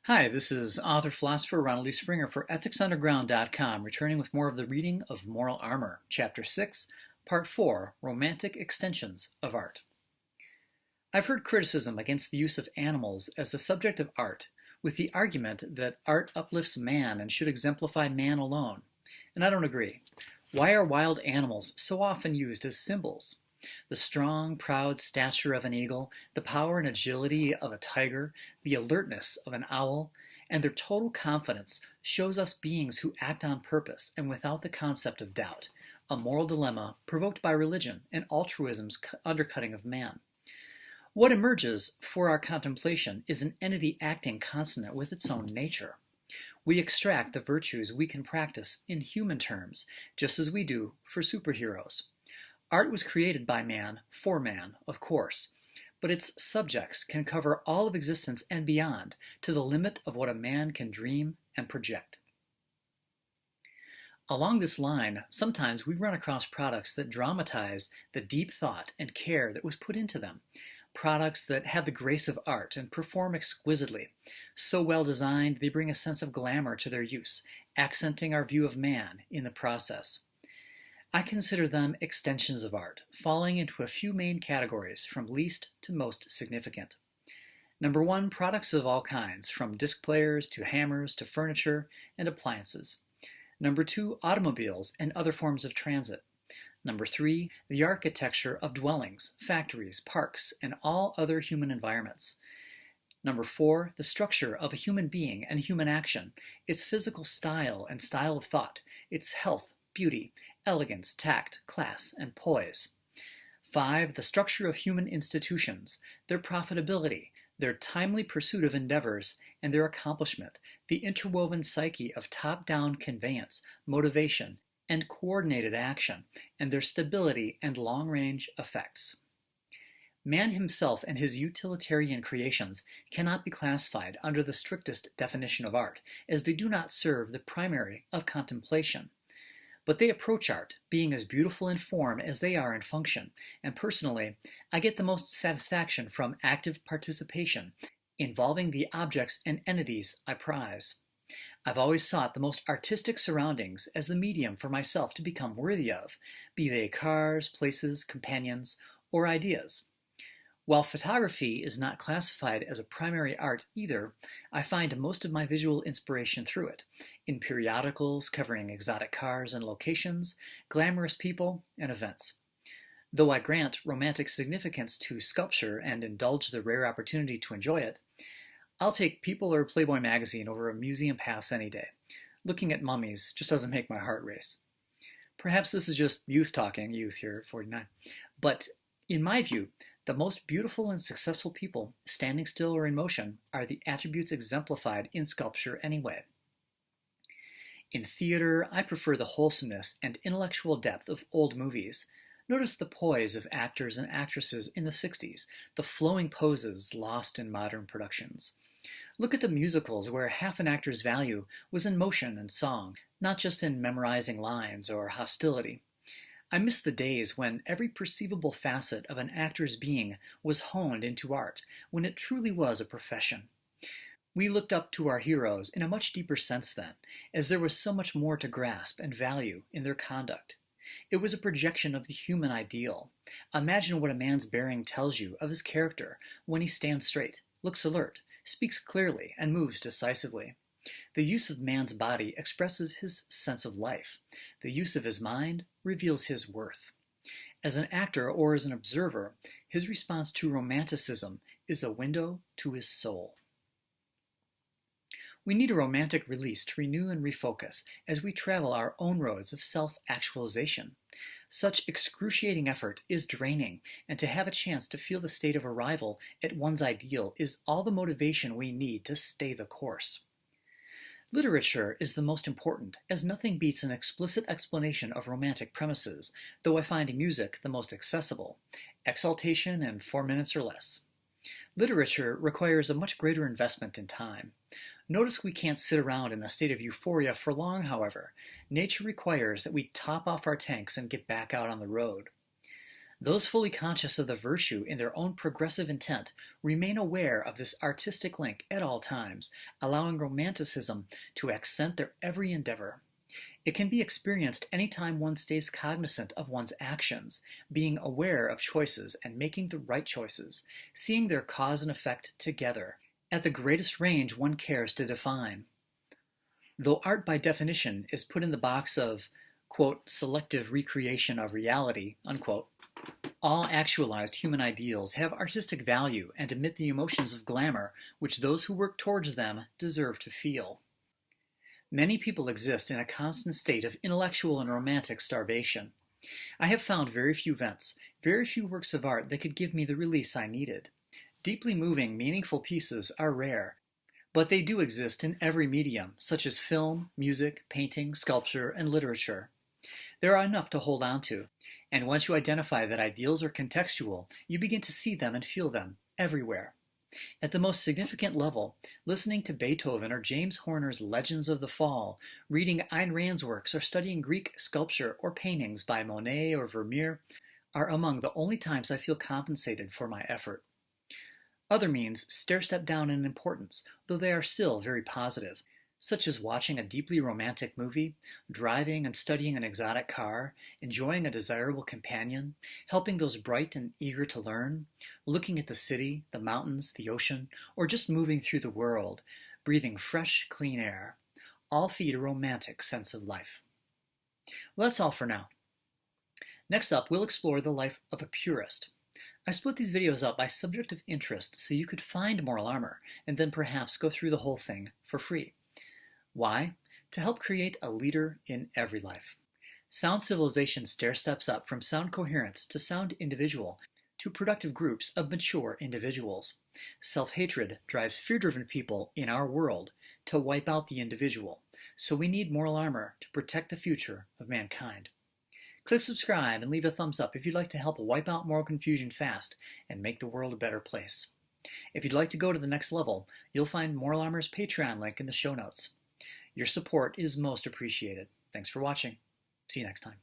Hi, this is author-philosopher Ronald E. Springer for EthicsUnderground.com, returning with more of the reading of Moral Armor, Chapter 6, Part 4, Romantic Extensions of Art. I've heard criticism against the use of animals as the subject of art, with the argument that art uplifts man and should exemplify man alone. And I don't agree. Why are wild animals so often used as symbols? The strong, proud stature of an eagle, the power and agility of a tiger, the alertness of an owl, and their total confidence shows us beings who act on purpose and without the concept of doubt, a moral dilemma provoked by religion and altruism's undercutting of man. What emerges for our contemplation is an entity acting consonant with its own nature. We extract the virtues we can practice in human terms, just as we do for superheroes. Art was created by man, for man, of course, but its subjects can cover all of existence and beyond to the limit of what a man can dream and project. Along this line, sometimes we run across products that dramatize the deep thought and care that was put into them, products that have the grace of art and perform exquisitely. So well designed, they bring a sense of glamour to their use, accenting our view of man in the process. I consider them extensions of art, falling into a few main categories from least to most significant. Number one, products of all kinds, from disc players to hammers to furniture and appliances. Number two, automobiles and other forms of transit. Number three, the architecture of dwellings, factories, parks, and all other human environments. Number four, the structure of a human being and human action, its physical style and style of thought, its health, beauty, elegance, tact, class, and poise. 5. The structure of human institutions, their profitability, their timely pursuit of endeavors, and their accomplishment, the interwoven psyche of top-down conveyance, motivation, and coordinated action, and their stability and long-range effects. Man himself and his utilitarian creations cannot be classified under the strictest definition of art, as they do not serve the primary of contemplation. But they approach art, being as beautiful in form as they are in function, and personally, I get the most satisfaction from active participation involving the objects and entities I prize. I've always sought the most artistic surroundings as the medium for myself to become worthy of, be they cars, places, companions, or ideas. While photography is not classified as a primary art either, I find most of my visual inspiration through it, in periodicals covering exotic cars and locations, glamorous people, and events. Though I grant romantic significance to sculpture and indulge the rare opportunity to enjoy it, I'll take People or Playboy magazine over a museum pass any day. Looking at mummies just doesn't make my heart race. Perhaps this is just youth talking, youth here at 49, but in my view, the most beautiful and successful people, standing still or in motion, are the attributes exemplified in sculpture anyway. In theater, I prefer the wholesomeness and intellectual depth of old movies. Notice the poise of actors and actresses in the 60s, the flowing poses lost in modern productions. Look at the musicals where half an actor's value was in motion and song, not just in memorizing lines or hostility. I miss the days when every perceivable facet of an actor's being was honed into art, when it truly was a profession. We looked up to our heroes in a much deeper sense then, as there was so much more to grasp and value in their conduct. It was a projection of the human ideal. Imagine what a man's bearing tells you of his character when he stands straight, looks alert, speaks clearly, and moves decisively. The use of man's body expresses his sense of life. The use of his mind reveals his worth. As an actor or as an observer, his response to romanticism is a window to his soul. We need a romantic release to renew and refocus as we travel our own roads of self-actualization. Such excruciating effort is draining, and to have a chance to feel the state of arrival at one's ideal is all the motivation we need to stay the course. Literature is the most important, as nothing beats an explicit explanation of romantic premises, though I find music the most accessible. Exaltation in 4 minutes or less. Literature requires a much greater investment in time. Notice we can't sit around in a state of euphoria for long, however. Nature requires that we top off our tanks and get back out on the road. Those fully conscious of the virtue in their own progressive intent remain aware of this artistic link at all times, allowing romanticism to accent their every endeavor. It can be experienced anytime one stays cognizant of one's actions, being aware of choices and making the right choices, seeing their cause and effect together, at the greatest range one cares to define. Though art by definition is put in the box of, quote, selective recreation of reality, unquote, all actualized human ideals have artistic value and emit the emotions of glamour which those who work towards them deserve to feel. Many people exist in a constant state of intellectual and romantic starvation. I have found very few vents, very few works of art that could give me the release I needed. Deeply moving, meaningful pieces are rare, but they do exist in every medium, such as film, music, painting, sculpture, and literature. There are enough to hold on to, and once you identify that ideals are contextual, you begin to see them and feel them everywhere. At the most significant level, listening to Beethoven or James Horner's Legends of the Fall, reading Ayn Rand's works, or studying Greek sculpture or paintings by Monet or Vermeer are among the only times I feel compensated for my effort. Other means stair-step down in importance, though they are still very positive, such as watching a deeply romantic movie, driving and studying an exotic car, enjoying a desirable companion, helping those bright and eager to learn, looking at the city, the mountains, the ocean, or just moving through the world, breathing fresh, clean air. All feed a romantic sense of life. Well, that's all for now. Next up, we'll explore the life of a purist. I split these videos up by subject of interest so you could find moral armor and then perhaps go through the whole thing for free. Why? To help create a leader in every life. Sound civilization stair-steps up from sound coherence to sound individual to productive groups of mature individuals. Self-hatred drives fear-driven people in our world to wipe out the individual, so we need moral armor to protect the future of mankind. Click subscribe and leave a thumbs up if you'd like to help wipe out moral confusion fast and make the world a better place. If you'd like to go to the next level, you'll find Moral Armor's Patreon link in the show notes. Your support is most appreciated. Thanks for watching. See you next time.